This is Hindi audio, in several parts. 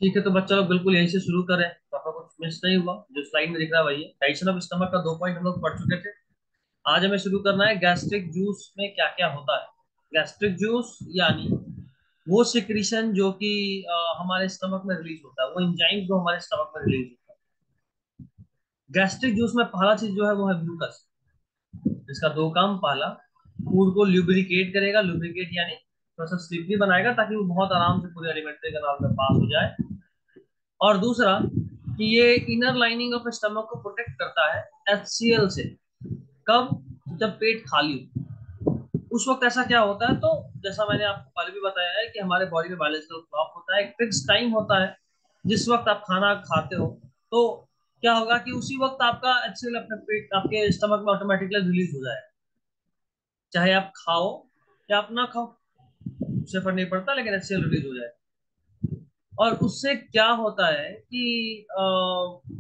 ठीक है, तो बच्चा लोग बिल्कुल यहीं से शुरू करें, तो आपका कुछ मिस नहीं हुआ। जो स्लाइड में दिख रहा है वही है। डाइजेशन ऑफ स्टमक का 2 पॉइंट हम लोग पढ़ चुके थे। आज हमें शुरू करना है गैस्ट्रिक जूस में क्या क्या होता है। गैस्ट्रिक जूस यानी वो सिक्रीशन जो कि हमारे स्टमक में रिलीज होता है, वो एंजाइम जो हमारे स्टमक में रिलीज होता है। गैस्ट्रिक जूस में पहला चीज जो है वो है म्यूकस। इसका दो काम, पहला फूड को ल्यूब्रिकेट करेगा, ल्यूब्रिकेट यानी थोड़ा सा स्लिपरी बनाएगा ताकि वो बहुत आराम से पूरे एलिमेंट्री कैनाल में पास हो जाए। और दूसरा कि ये इनर लाइनिंग ऑफ स्टमक को प्रोटेक्ट करता है HCl से। कब? जब पेट खाली हो, उस वक्त ऐसा क्या होता है, तो जैसा मैंने आपको पहले भी बताया है कि हमारे बॉडी में बायोलॉजिकल क्लॉक होता है, एक फिक्स टाइम होता है जिस वक्त आप खाना खाते हो। तो क्या होगा कि उसी वक्त आपका HCl अपने पेट, आपके स्टमक में ऑटोमेटिकली रिलीज हो जाए, चाहे आप खाओ या आप ना खाओ, उससे फर्क नहीं पड़ता, लेकिन HCl रिलीज हो जाए। और उससे क्या होता है कि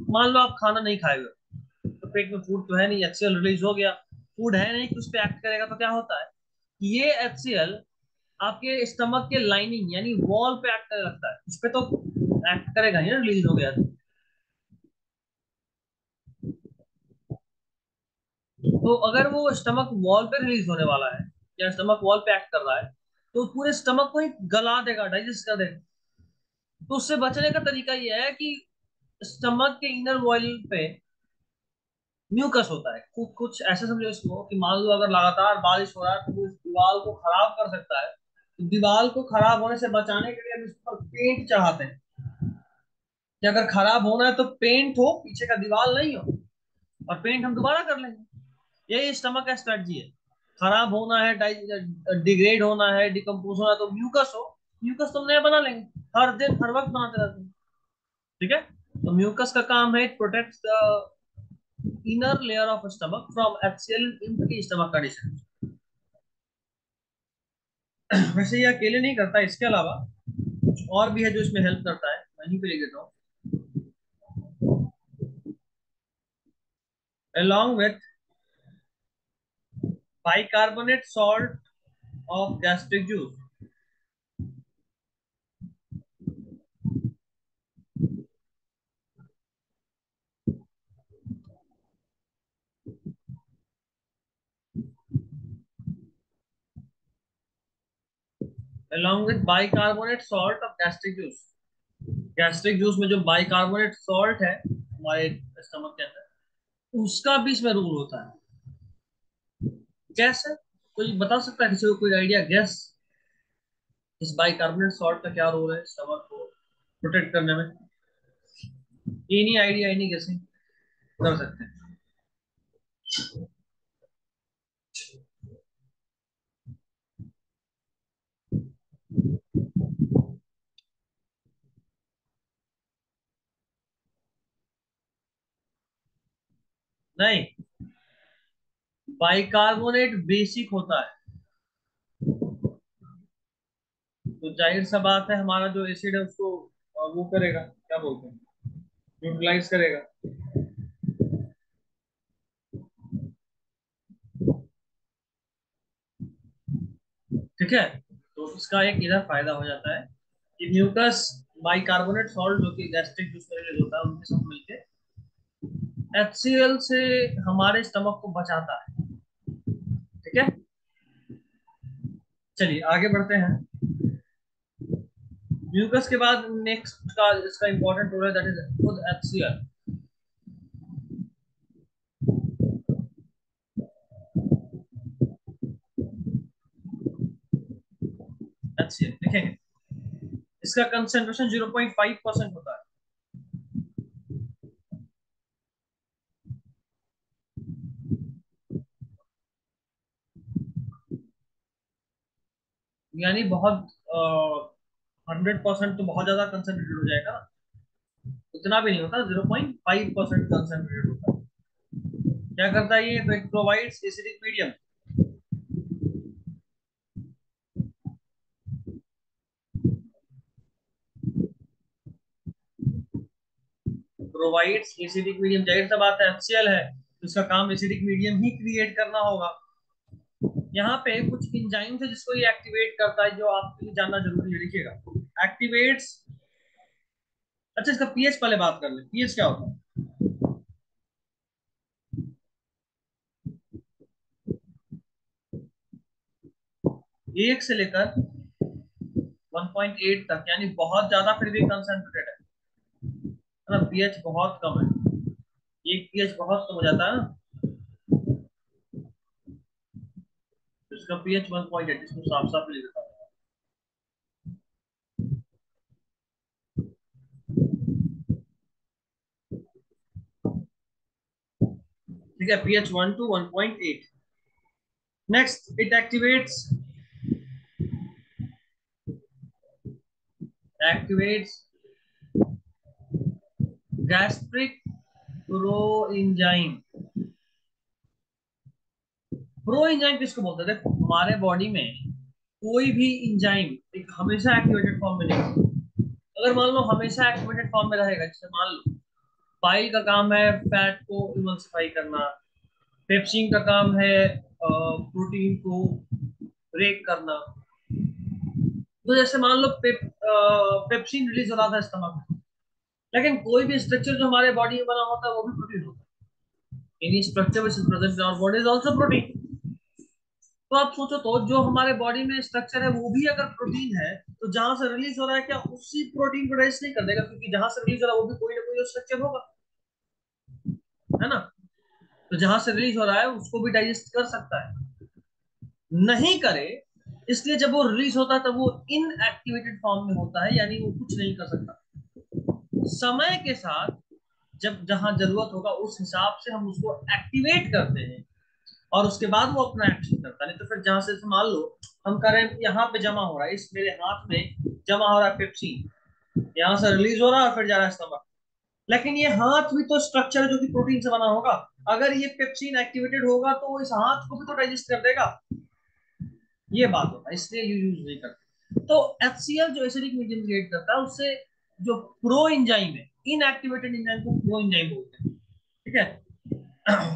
मान लो आप खाना नहीं खाएगा, तो पेट में फूड तो है नहीं, HCl रिलीज हो गया, फूड है नहीं कि उस पर एक्ट करेगा, तो क्या होता है कि ये HCl आपके स्टमक के लाइनिंग यानी वॉल पे एक्ट करने लगता है। उस पे तो एक्ट करेगा ही ना, रिलीज हो गया तो अगर वो स्टमक वॉल पे रिलीज होने वाला है या स्टमक वॉल पे एक्ट कर रहा है, तो पूरे स्टमक को ही गला देगा, डाइजेस्ट कर देगा। तो उससे बचने का तरीका ये है कि स्टमक के इनर वॉल पे म्यूकस होता है। कुछ कुछ ऐसे समझो इसको कि मान लो अगर लगातार बारिश हो रहा है तो वो इस दीवार को खराब कर सकता है। तो दीवार को खराब होने से बचाने के लिए हम इस पर पेंट चढ़ाते हैं कि अगर खराब होना है तो पेंट हो, पीछे का दीवार नहीं हो, और पेंट हम दोबारा कर लेंगे। यही स्टमक का स्ट्रेटजी है। खराब होना है, डिग्रेड होना है, डिकम्पोज होना है, तो म्यूकस हो, म्यूकस तो नया बना लेंगे। हर दिन हर वक्त बनाते रहते हैं। ठीक है। तो म्यूकस का काम है, protect the inner layer of stomach from HCl in stomach condition. वैसे ये अकेले नहीं करता, इसके अलावा कुछ और भी है जो इसमें हेल्प करता है, वहीं पे लिख देता हूँ। along with bicarbonate salt of gastric juice। along with bicarbonate salt of gastric juice। Gastric juice में जो बाइकार्बोनेट सॉल्ट है हमारे स्टमक के अंदर, उसका भी इसमें रोल होता है। कैसे? कोई बता सकता है किसी को, कोई आइडिया, गैस? इस बाइकार्बोनेट सॉल्ट का क्या रोल है स्टमक को प्रोटेक्ट करने में? एनी आइडिया, एनी गेसिंग कर सकते हैं? नहीं, बाइकार्बोनेट बेसिक होता है, तो जाहिर सा बात है हमारा जो एसिड है उसको वो करेगा, क्या बोलते हैं, न्यूट्रलाइज करेगा। ठीक है। तो इसका एक इधर फायदा हो जाता है कि म्यूकस बाइकार्बोनेट सॉल्ट जो कि गैस्ट्रिक जूस में रिलीज होता है, उनके साथ मिलके HCl से हमारे स्टमक को बचाता है। ठीक है। चलिए आगे बढ़ते हैं। म्यूकस के बाद नेक्स्ट का इसका इंपॉर्टेंट रोल है, दैट इज खुद HCl। HCl देखेंगे, इसका कंसेंट्रेशन 0.5% होता है। यानी बहुत 100% तो बहुत ज्यादा कंसेंट्रेटेड हो जाएगा ना, उतना भी नहीं होता, 0.5% कंसेंट्रेटेड होता है। क्या करता है ये? तो it provides acidic medium, provides acidic medium. जाहिर सा बात है HCl है तो इसका काम एसिडिक मीडियम ही क्रिएट करना होगा। यहाँ पे कुछ इंजाइम्स है जिसको ये एक्टिवेट करता है, जो आपके लिए जानना जरूरी है, लिखिएगा। एक्टिवेट्स अच्छा, इसका पीएच पहले बात कर ले, पीएच क्या होता है? 1 से लेकर 1.8 तक, यानी बहुत ज्यादा फिर भी कंसंट्रेटेड है ना, पीएच बहुत कम है, एक पीएच बहुत कम हो जाता है ना, तो इसका पीएच 1.8, इसको साफ साफ लिख देता हूँ। ठीक है, pH 1 to 1.8। Next, it activates gastric proenzyme. Proenzyme किसको बोलते हैं? देखो, हमारे बॉडी में कोई भी इंजाइम एक हमेशा एक्टिवेटेड फॉर्म में नहीं होता। अगर मान लो हमेशा एक्टिवेटेड फॉर्म में रहेगा, जैसे मान लो पाइल का काम है फैट को इमल्सिफाई करना, पेप्सिन का काम है प्रोटीन को ब्रेक करना, तो जैसे मान लो पेप्सिन रिलीज हो रहा था स्टमक में, लेकिन कोई भी स्ट्रक्चर जो हमारे बॉडी में बना होता है वो भी प्रोटीन होता है। Any structure which is present in our body is also protein. तो आप सोचो, तो जो हमारे बॉडी में स्ट्रक्चर है वो भी अगर प्रोटीन है, तो जहां से रिलीज हो रहा है क्या उसी प्रोटीन को डाइजेस्ट नहीं कर देगा? क्योंकि जहां से रिलीज हो रहा है वो भी कोई ना कोई स्ट्रक्चर होगा, है ना? तो जहां से रिलीज हो रहा है उसको भी डाइजेस्ट कर सकता है, नहीं करे, इसलिए जब वो रिलीज होता है तब वो इनएक्टिवेटेड फॉर्म में होता है, यानी वो कुछ नहीं कर सकता। समय के साथ जब जहां जरूरत होगा उस हिसाब से हम उसको एक्टिवेट करते हैं, और उसके बाद वो अपना एक्शन करता है। नहीं तो फिर जहां से मान लो हम करें यहाँ पे जमा हो रहा है, इस मेरे हाथ में जमा हो रहा है पेप्सिन, यहाँ से रिलीज हो रहा है फिर जा रहा है स्टमक, लेकिन ये हाथ भी तो स्ट्रक्चर जो कि प्रोटीन से बना होगा, अगर ये पेप्सिन एक्टिवेटेड होगा तो वो इस हाथ को भी तो डाइजेस्ट कर देगा। ये बात होता है, इसलिए ये यूज नहीं करते। तो एचसीएल जो एसिडिक मीडियम क्रिएट करता है उससे जो प्रो इंजाइम है, इनएक्टिवेटेड इंजाइम को प्रो इंजाइम बोलते हैं। ठीक है।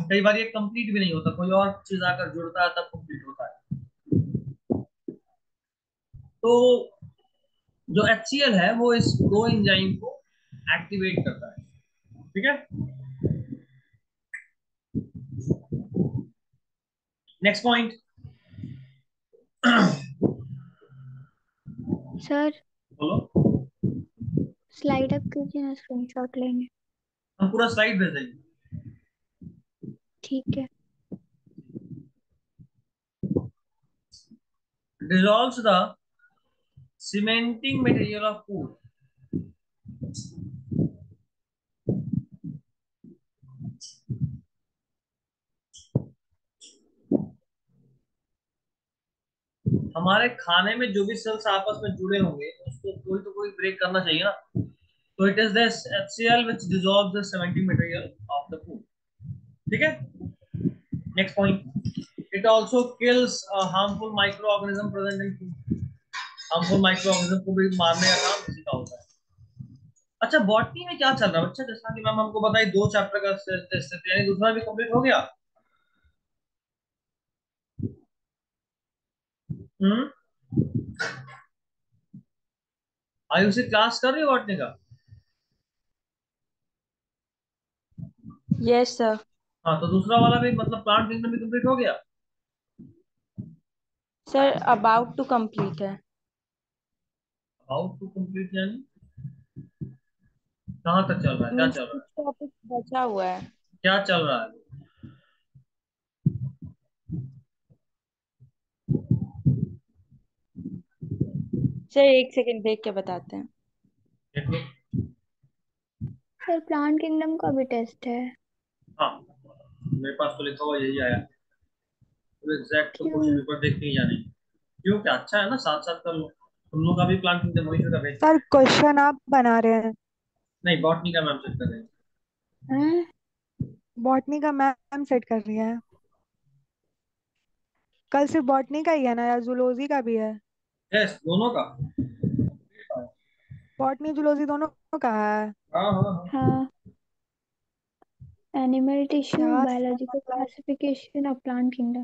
कई बार ये कंप्लीट भी नहीं होता, कोई और चीज आकर जुड़ता है तब कंप्लीट होता है। तो जो HCl है वो इस प्रो एंजाइम को एक्टिवेट करता है। ठीक है। Next point. सर बोलो। स्लाइड अप कीजिए ना, स्क्रीनशॉट लेंगे। हम पूरा स्लाइड भेज देंगे। ठीक है। Dissolves the cementing material of food. हमारे खाने में जो भी सेल्स आपस में जुड़े होंगे उसको कोई तो कोई ब्रेक करना चाहिए ना, तो it is this HCl which dissolves the cementing material of the food। ठीक है। Next point, it also kills harmful microorganism present in food. Harmful microorganism को भी मारने का काम इसी का होता है। अच्छा, बॉटनी में क्या चल रहा है बच्चा? जैसा कि मैम हमको बताई 2 चैप्टर का टेस्ट है, यानी दूसरा भी कंप्लीट हो गया। हम्म। आयुषी क्लास कर रही हो बॉटनी का? Yes sir. हाँ, तो दूसरा वाला भी मतलब प्लांट किंगडम भी कंप्लीट हो गया। सर अबाउट टू कंप्लीट है। हाउ टू कंप्लीट यानी कहाँ तक चल रहा है, क्या मीन्स चल रहा कुछ है? टॉपिक बचा हुआ है। क्या चल रहा है? सर एक सेकंड देख के बताते हैं। देख लो। सर प्लांट किंगडम का भी टेस्ट है। हाँ, मेरे पास तो लिखा हुआ यही आया, तो एग्जैक्ट तो क्वेश्चन क्यों? पेपर देख के ही जाने। क्यों, क्या अच्छा है ना, साथ साथ कर लो। तुम लोग का भी प्लांट किंगडम वही का भेज। सर क्वेश्चन आप बना रहे हैं? नहीं, बॉटनी का मैम चेक कर रहे हैं। हैं? बॉटनी का मैम सेट कर रही है। कल सिर्फ बॉटनी का ही है ना, या जूलॉजी का भी है? यस, दोनों का। बॉटनी जूलॉजी दोनों का है? हाँ हाँ हाँ। हाँ। एनिमल टिश्यू, क्या सर, बायोलॉजिकल मतलब क्लासिफिकेशन ऑफ प्लांट किंगडम।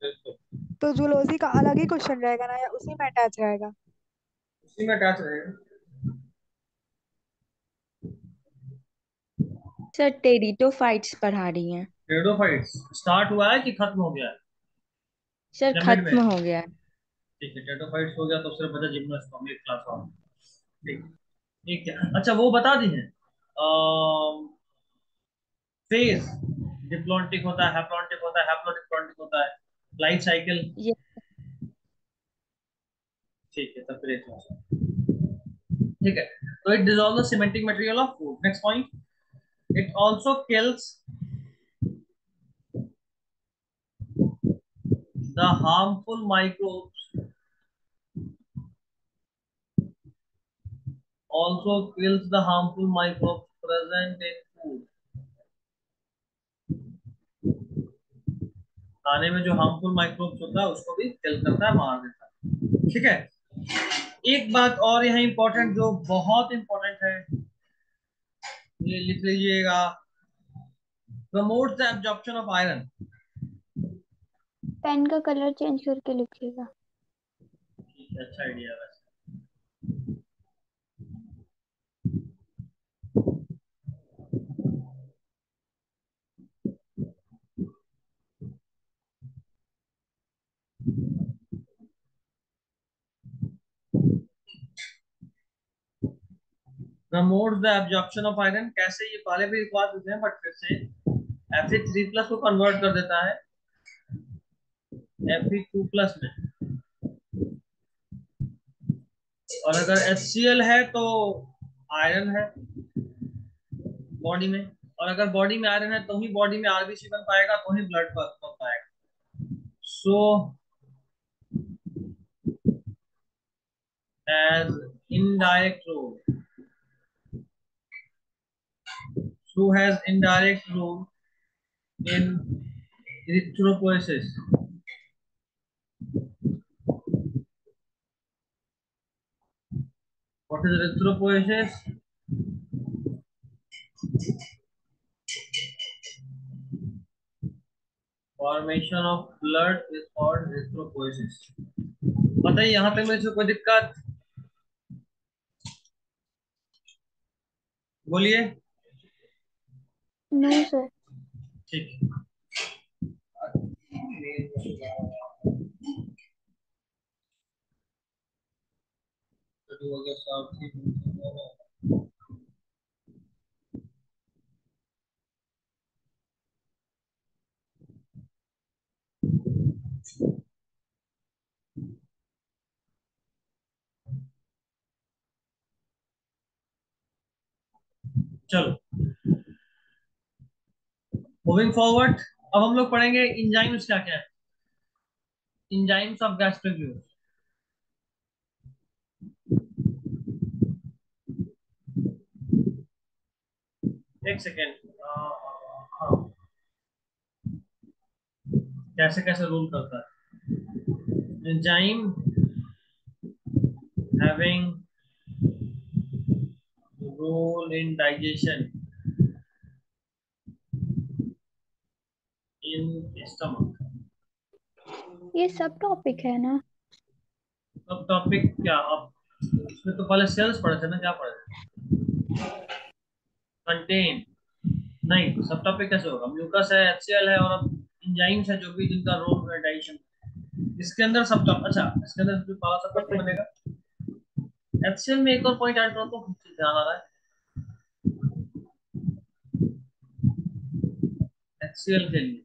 बिल्कुल। तो जूलॉजी का अलग ही क्वेश्चन रहेगा ना, या उसी में अटैच रहेगा? उसी में अटैच रहेगा। सर टेरिडोफाइट्स पढ़ा रही हैं। टेरिडोफाइट्स स्टार्ट हुआ है कि खत्म हो गया है सर या मिड में? खत्म हो गया है। ठीक है, टेरिडोफाइट्स हो गया तो सिर्फ बचा जिम्नोस्पर्म, एक क्लास और। ठीक। ठीक है, अच्छा वो बता दी है फेज। डिप्लॉन्टिक होता है, हैप्लॉन्टिक होता है, हैप्लोडिप्लॉन्टिक होता है, लाइफ साइकिल। ये ठीक है, तब फिर एक क्लास और। ठीक है, तो it dissolves the cementing material of food. Next point, it also kills the harmful microbes, also kills the harmful microbes present in food. खाने में जो हार्मफुल माइक्रोब्स होता है उसको भी किल करता है, मार देता है। ठीक है, एक बात और यहाँ इंपॉर्टेंट, जो बहुत इंपॉर्टेंट है, ये लिख लीजिएगा। Promotes the absorption of iron. Pen का कलर चेंज करके लिखिएगा। ठीक है, अच्छा आइडिया है वैसे। Promotes the absorption of iron कैसे, ये पहले भी एक बार पूछे हैं बट फिर से। Fe3+ को कन्वर्ट कर देता है Fe2+ में, और अगर HCl है तो आयरन है बॉडी में, और अगर बॉडी में आयरन है तो ही बॉडी में आरबीसी बन पाएगा, तो ही ब्लड बन पाएगा। सो as indirect role, so has indirect role in erythropoiesis. What is erythropoiesis? Formation of blood is called erythropoiesis. बताइए यहाँ तक मेरे से कोई दिक्कत? बोलिए। No sir. ठीक है। चलो मूविंग फॉरवर्ड, अब हम लोग पढ़ेंगे इंजाइम्स क्या क्या है। Enzymes of gastric juice. एक सेकेंड, हाँ, कैसे कैसे रूल करता है enzyme having role in digestion in stomach. ये सब टॉपिक है ना? अब टॉपिक क्या, अब इसमें तो पहले सेल्स पढ़े थे ना, क्या पढ़े थे? कंटेन, नहीं सब टॉपिक कैसे होगा, म्यूकस है, HCl है, और अब इंजाइम्स है जो भी जिनका रोल है डाइजेशन, इसके अंदर सब टॉपिक। अच्छा, इसके अंदर जो पहला सब टॉपिक बनेगा HCl में। एक और पॉइंट ऐड करो तो ध्यान आ रहा है, HCl के लिए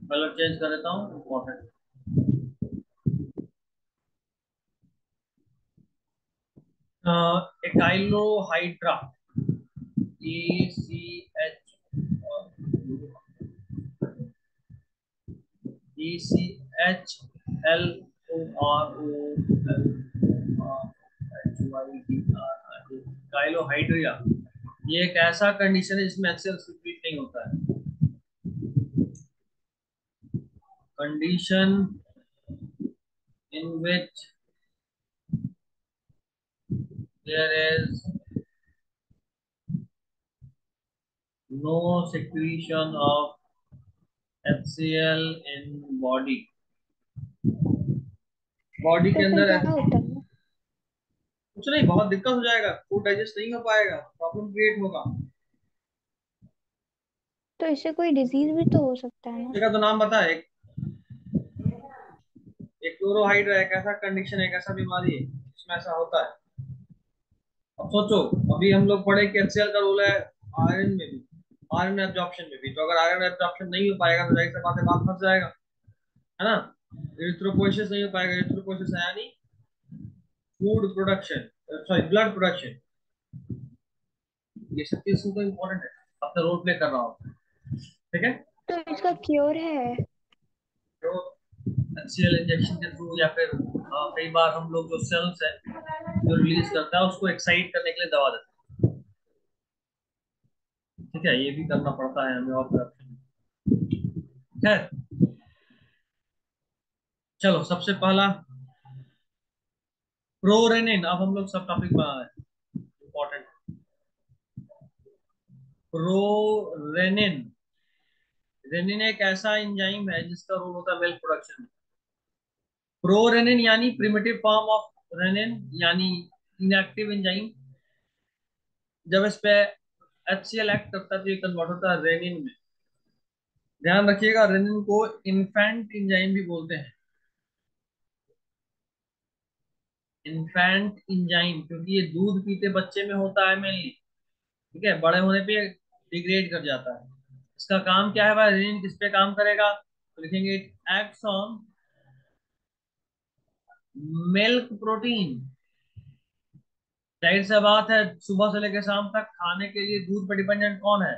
कलर चेंज कर देता हूँ, इम्पोर्टेंट। एकाइलोहाइड्रा, ECH और ECHLOROLHYDRA, काइलोहाइड्रिया। ये एक ऐसा कंडीशन है जिसमें HCl सीक्रेट नहीं होता है। Condition in which there is no secretion of HCl in body। Body के तो फिर अंदर क्या होता है? कुछ नहीं, बहुत दिक्कत हो जाएगा, फूड डाइजेस्ट नहीं हो पाएगा, प्रॉब्लम क्रिएट होगा। तो इससे कोई डिजीज भी तो हो सकता है ना। इसका तो नाम बता। एक एक क्लोरोहाइड्रा एक ऐसा कंडीशन है, एक ऐसा बीमारी है जिसमें ऐसा होता है। अब सोचो, अभी हम लोग पढ़े कि HCl का रोल है आयरन में भी, आयरन एब्जॉर्प्शन में भी। तो अगर आयरन एब्जॉर्प्शन नहीं हो पाएगा तो जाहिर सी बात है बात फंस जाएगा, है ना। एरिथ्रोपोइसिस नहीं हो पाएगा। एरिथ्रोपोइसिस है यानी food production, sorry blood production. ये सब चीजें तो इम्पोर्टेंट है, अपना रोल प्ले कर रहा हूँ। ठीक है। तो इसका क्योर है। तो HCl इंजेक्शन के थ्रू या फिर कई बार हम लोग जो सेल्स है जो रिलीज करता है उसको एक्साइट करने के लिए दवा देते हैं। ठीक है, ये भी करना पड़ता है हमें, और कोई ऑप्शन है। चलो, सबसे पहला प्रोरेनिन। अब हम लोग सब टॉपिक बना रहे हैं, इंपॉर्टेंट। प्रोरेनिन, रेनिन एक ऐसा एंजाइम है जिसका रोल होता है मिल्क प्रोडक्शन में। प्रोरेनिन यानी प्रिमिटिव फॉर्म ऑफ रेनिन, यानी इनएक्टिव एंजाइम। जब इस पे HCl एक्ट करता है तो ये कन्वर्ट होता है रेनिन में। ध्यान रखिएगा, रेनिन को इन्फेंट एंजाइम भी बोलते हैं। इन्फेंट एंजाइम क्योंकि ये दूध पीते बच्चे में होता है मेनली। ठीक है, बड़े होने पे डिग्रेड कर जाता है। इसका काम क्या है भाई, रेनिन किस पे काम करेगा, तो लिखेंगे it acts on milk protein. जाहिर सी बात है, सुबह से लेकर शाम तक खाने के लिए दूध पर डिपेंडेंट कौन है?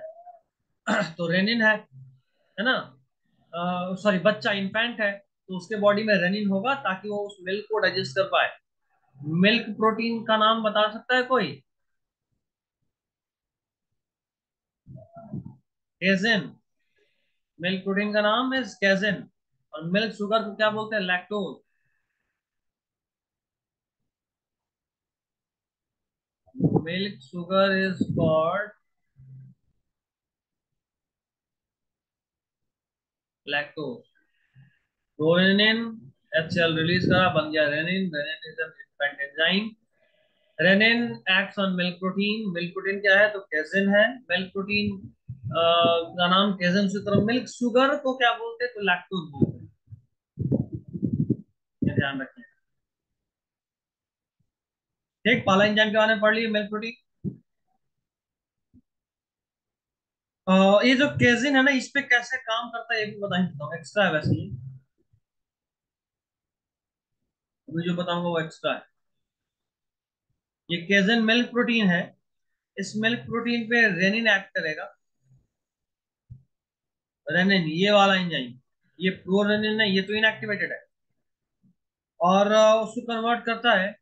तो रेनिन है ना। सॉरी, बच्चा इन्फेंट है तो उसके बॉडी में रेनिन होगा ताकि वो उस मिल्क को डाइजेस्ट कर पाए। मिल्क प्रोटीन का नाम बता सकता है कोई? केजिन। मिल्क प्रोटीन का नाम इज केजिन। और मिल्क शुगर को क्या बोलते हैं? Lactose. Milk sugar is called lactose. तो रेनिन, HCl रिलीज करा, बन गया rennin. Rennin is an infant enzyme. Rennin acts on milk protein. Milk protein क्या है? तो केजिन है। मिल्क प्रोटीन का नाम केजिन, उसी तरह मिल्क शुगर को क्या बोलते हैं? तो लैक्टोज बोलते हैं। ये ध्यान रखिए। ठीक, पहला एंजाइम के बारे में पढ़ लिए, मिल्क प्रोटीन। ये जो केजिन है ना, इस पे कैसे काम करता है ये भी बता ही देता हूँ। एक्स्ट्रा है वैसे ये, अभी जो बताऊंगा वो एक्स्ट्रा है। ये केजिन मिल्क प्रोटीन है। इस मिल्क प्रोटीन पे रेनिन एक्ट करेगा। रेनिन ये वाला एंजाइम, ये प्रोरेनिन है, ये तो इनएक्टिवेटेड है। और उसको कन्वर्ट करता है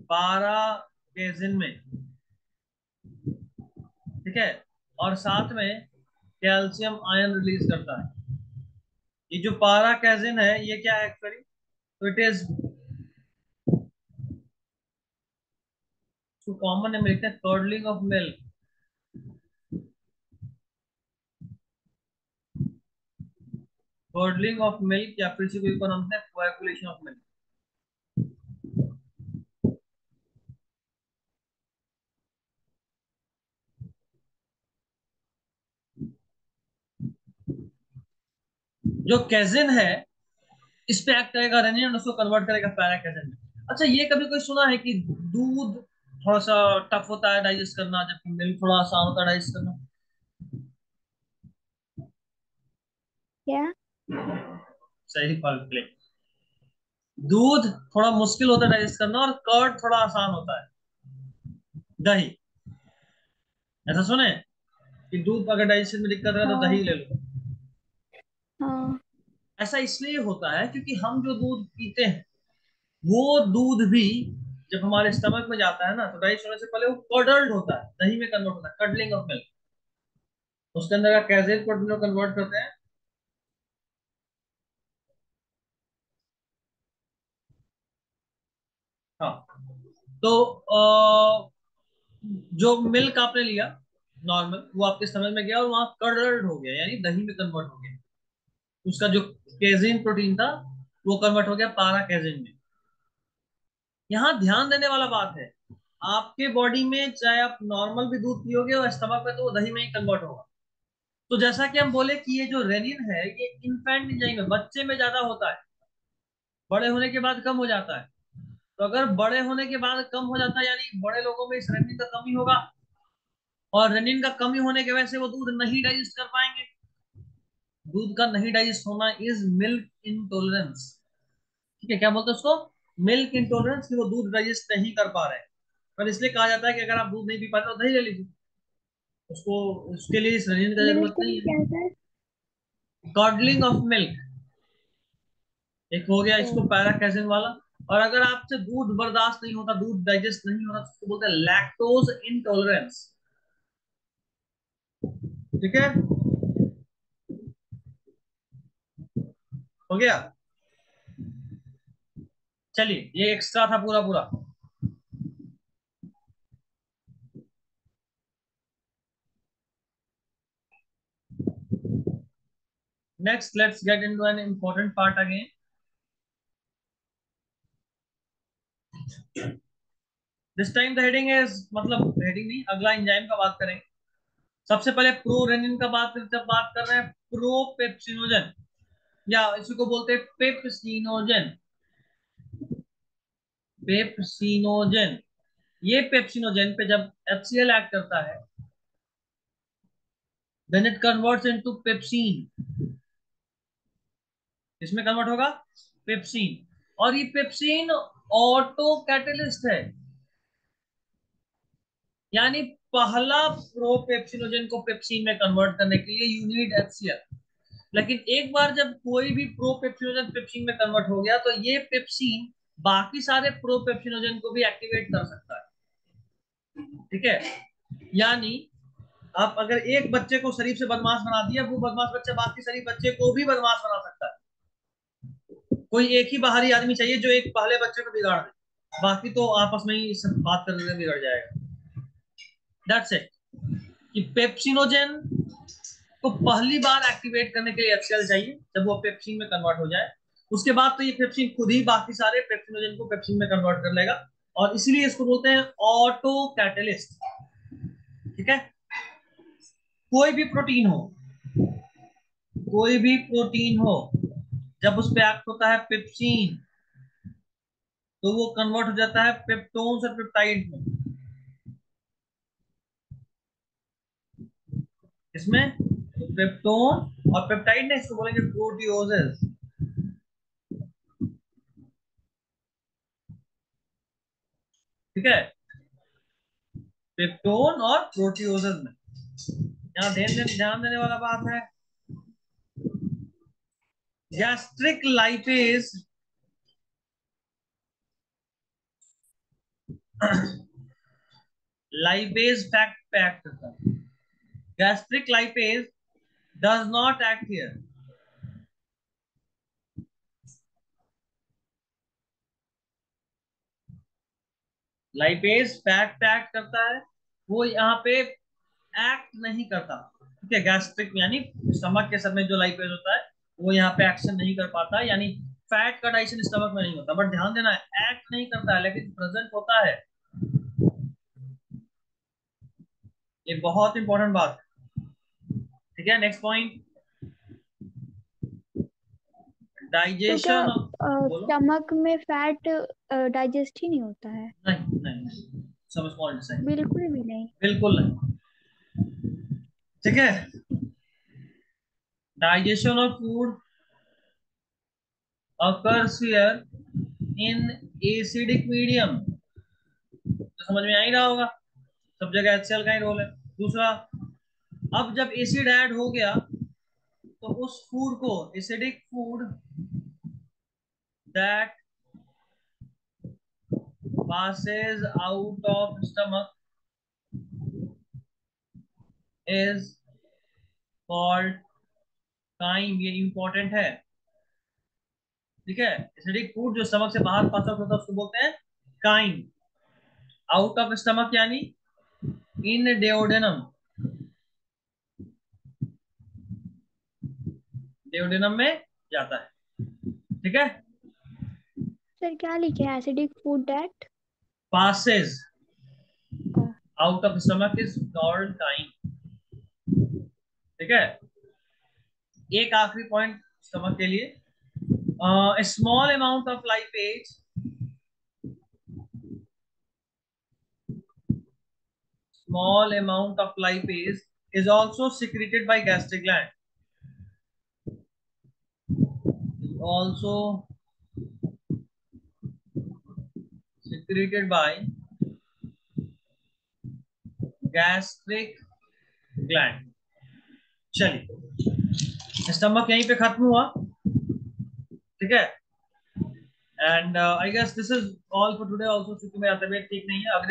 पारा केजिन में। ठीक है, और साथ में कैल्शियम आयन रिलीज करता है। ये जो पारा कैजिन है ये क्या है एक्चुअली? तो इट इज, कॉमन नेम लिखते हैं curdling of milk. Curdling of milk, या फिर इसी को एक और नाम है कोएगुलेशन ऑफ मिल्क। जो कैजिन है इस पे एक्ट करेगा रेनिन और उसको कन्वर्ट करेगा पैरा कैजिन में। अच्छा, ये कभी कोई सुना है कि दूध थोड़ा सा टफ होता है डाइजेस्ट करना जबकि मिल्क थोड़ा आसान होता है डाइजेस्ट करना? क्या। सही पकड़े। दूध थोड़ा मुश्किल होता है डाइजेस्ट करना और कर्ड थोड़ा आसान होता है। दही, ऐसा सुने कि दूध अगर डाइजेशन में दिक्कत है तो दही हाँ। ले लो। हाँ। ऐसा इसलिए होता है क्योंकि हम जो दूध पीते हैं वो दूध भी जब हमारे स्टमक में जाता है ना तो डाइजेस्ट होने से पहले वो कर्डल्ड होता है, दही में कन्वर्ट होता है, कर्डलिंग ऑफ मिल्क। उसके अंदर का कैसेट प्रोटीन को कन्वर्ट करते हैं। हाँ, तो जो मिल्क आपने लिया नॉर्मल, वो आपके स्टमक में गया और वहां कर्डल्ड हो गया यानी दही में कन्वर्ट हो गया। उसका जो केजिन प्रोटीन था वो कन्वर्ट हो गया पारा कैजिन में। यहाँ ध्यान देने वाला बात है, आपके बॉडी में चाहे आप नॉर्मल भी दूध पियोगे और स्टमक में, तो वो दही में ही कन्वर्ट होगा। तो जैसा कि हम बोले कि ये जो रेनिन है ये इन्फेंट एंजाइम है, बच्चे में ज्यादा होता है, बड़े होने के बाद कम हो जाता है। तो अगर बड़े होने के बाद कम हो जाता है यानी बड़े लोगों में इस रेनिन का कमी होगा, और रेनिन का कमी होने की वजह से वो दूध नहीं डाइजेस्ट कर पाएंगे। दूध का नहीं डाइजेस्ट होना इज मिल्क इंटॉलरेंस। ठीक है, क्या बोलते हैं उसको? मिल्क इंटॉलरेंस, कि वो दूध डाइजेस्ट नहीं कर पा रहे हैं। पर इसलिए कहा जाता है कि अगर आप दूध नहीं पी पाते तो दही ले लीजिए, उसको, उसके लिए इस रेनिन का जरूरत मिल्किंग नहीं है। क्या सर? कॉडलिंग ऑफ मिल्क एक हो गया, ओ, इसको पैराकेजिन वाला। और अगर आपसे दूध बर्दाश्त नहीं होता, दूध डाइजेस्ट नहीं हो रहा, तो उसको बोलते हैं लैक्टोज इंटॉलरेंस। ठीक है, हो गया। चलिए, ये एक्स्ट्रा था पूरा पूरा। Next let's get into an important part again. This time the heading is, मतलब हेडिंग नहीं, अगला एंजाइम का बात करेंगे। सबसे पहले प्रोरेनिन का बात करते, जब बात कर रहे हैं प्रोपेप्सिनोजन, या इसी को बोलते हैं पेप्सिनोजन। पेप्सिनोजन, ये पेप्सिनोजन पे जब HCl एक्ट करता है, then it converts into pepsin. इसमें कन्वर्ट होगा पेप्सिन, और ये पेप्सिन ऑटो कैटलिस्ट है, यानी पहला प्रोपेप्सिनोजन को पेप्सिन में कन्वर्ट करने के लिए यू नीड HCl। लेकिन एक बार जब कोई भी प्रोपेप्सिनोजन पेप्सिन में कन्वर्ट हो गया, तो ये पेप्सिन बाकी सारे प्रोपेप्सिनोजन को भी एक्टिवेट कर सकता है। ठीक है, यानी आप अगर एक बच्चे को शरीफ से बदमाश बना दिया, वो बदमाश बच्चा बाकी शरीफ बच्चे को भी बदमाश बना सकता है। कोई एक ही बाहरी आदमी चाहिए जो एक पहले बच्चे को बिगाड़ दे, बाकी तो आपस में ही सब बात करने में बिगड़ जाएगा। दैट्स इट, कि पेप्सिनोजन को पहली बार एक्टिवेट करने के लिए HCl चाहिए, जब वो पेप्सिन में कन्वर्ट हो जाए। उसके बाद तो ये पेप्सिन खुद ही बाकी सारे पेप्सिनोजन को पेप्सिन में कन्वर्ट कर लेगा, और इसीलिए इसको बोलते हैं ऑटो कैटलिस्ट। ठीक है, कोई भी प्रोटीन हो, कोई भी प्रोटीन हो, जब उस पे एक्ट होता है पेप्सिन, तो वो कन्वर्ट हो जाता है पेप्टोन्स और पेप्टाइड में। इसमें तो पेप्टोन और पेप्टाइड ने, इसको बोलेंगे प्रोटियोजेस। ठीक है, पेप्टोन और प्रोटियोजेस में। यहाँ ध्यान देने वाला बात है, गैस्ट्रिक लाइपेज लाइपेज फैक्ट पे एक्ट करता है। Gastric lipase does not act here. Lipase fat पे एक्ट करता है, वो यहाँ पे एक्ट नहीं करता। ठीक है, गैस्ट्रिक यानी स्टमक के समय जो लाइपेज होता है, वो यहाँ पे एक्शन नहीं कर पाता, यानी फैट का डाइजेशन स्टमक में नहीं होता। बट ध्यान देना है, एक्ट नहीं करता है लेकिन प्रेजेंट होता है। ये बहुत इंपॉर्टेंट बात है। ठीक है, नेक्स्ट पॉइंट, तो क्या डाइजेशन। बोलो। स्टमक में फैट डाइजेस्ट ही नहीं होता है? नहीं नहीं नहीं, सब स्मॉल डिसाइन, बिल्कुल भी नहीं। बिल्कुल नहीं। ठीक है, digestion of food occurs here in acidic medium। तो समझ में आ ही रहा होगा, सब जगह HCl का ही रोल है। दूसरा, अब जब एसिड ऐड हो गया, तो उस फूड को, acidic food that passes out of stomach is called chyme. ये इंपॉर्टेंट है। ठीक है, एसिडिक फूड जो स्टमक से बाहर पास आउट होता है उसको बोलते हैं काइम। आउट ऑफ स्टमक यानी इन डेओडेनम, डेओडेनम में जाता है। ठीक है, सर क्या लिखे है? Acidic food that passes out of stomach is called crime. ठीक है, एक आखिरी पॉइंट स्टमक के लिए, small amount of lipase, small amount of lipase is also secreted by gastric gland, also secreted by gastric gland। चलिए, स्टमक यहीं पे खत्म हुआ। ठीक है, and I guess this is all for today. Also, क्योंकि मेरा तबीयत ठीक नहीं है, अगले